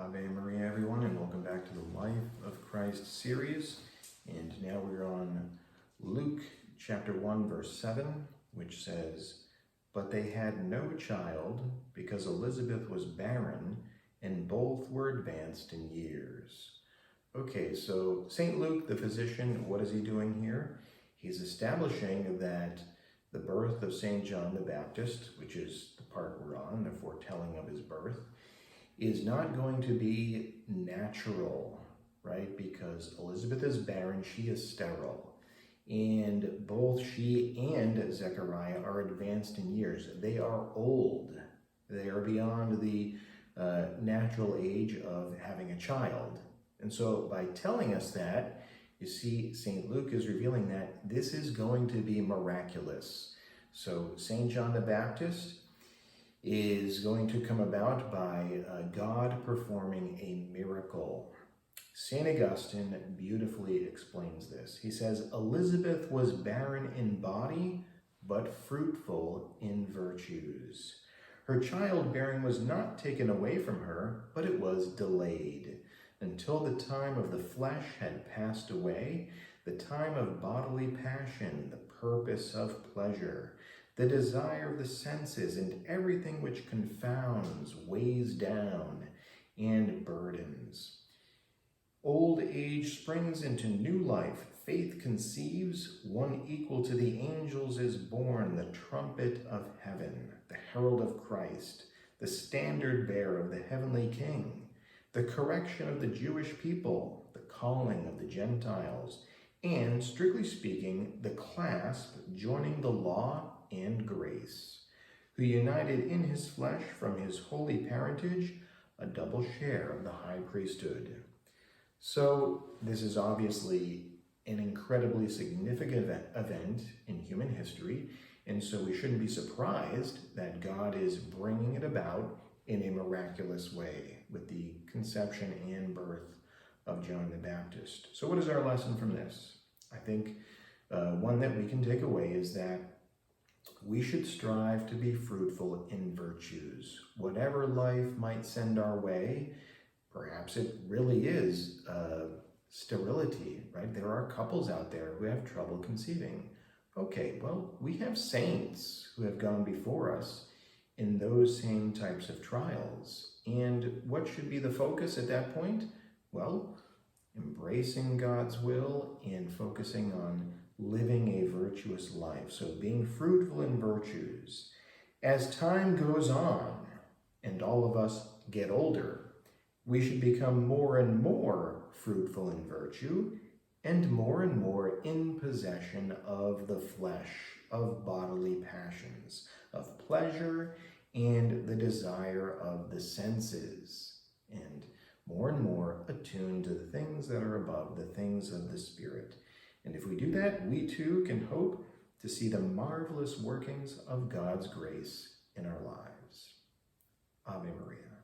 Ave Maria, everyone, and welcome back to the Life of Christ series. And now we're on Luke chapter 1, verse 7, which says, "But they had no child because Elizabeth was barren, and both were advanced in years." Okay, so St. Luke, the physician, what is he doing here? He's establishing that the birth of St. John the Baptist, which is the part we're on, the foretelling of his birth, is not going to be natural, right? Because Elizabeth is barren, she is sterile. And both she and Zechariah are advanced in years. They are old. They are beyond the natural age of having a child. And so by telling us that, you see, St. Luke is revealing that this is going to be miraculous. So St. John the Baptist is going to come about by God performing a miracle. St. Augustine beautifully explains this. He says, "Elizabeth was barren in body, but fruitful in virtues. Her childbearing was not taken away from her, but it was delayed, until the time of the flesh had passed away, the time of bodily passion, the purpose of pleasure, the desire of the senses, and everything which confounds, weighs down, and burdens. Old age springs into new life, faith conceives, one equal to the angels is born, the trumpet of heaven, the herald of Christ, the standard bearer of the heavenly King, the correction of the Jewish people, the calling of the Gentiles, and, strictly speaking, the clasp joining the law and grace, who united in his flesh from his holy parentage a double share of the high priesthood." So this is obviously an incredibly significant event in human history, and so we shouldn't be surprised that God is bringing it about in a miraculous way with the conception and birth of John the Baptist. So what is our lesson from this? I think one that we can take away is that we should strive to be fruitful in virtues. Whatever life might send our way, perhaps it really is sterility, right? There are couples out there who have trouble conceiving. Okay, well, we have saints who have gone before us in those same types of trials. And what should be the focus at that point? Well, embracing God's will and focusing on living a virtuous life. So being fruitful in virtues. As time goes on and all of us get older, we should become more and more fruitful in virtue and more in possession of the flesh, of bodily passions, of pleasure and the desire of the senses, and more attuned to the things that are above, the things of the Spirit. And if we do that, we too can hope to see the marvelous workings of God's grace in our lives. Ave Maria.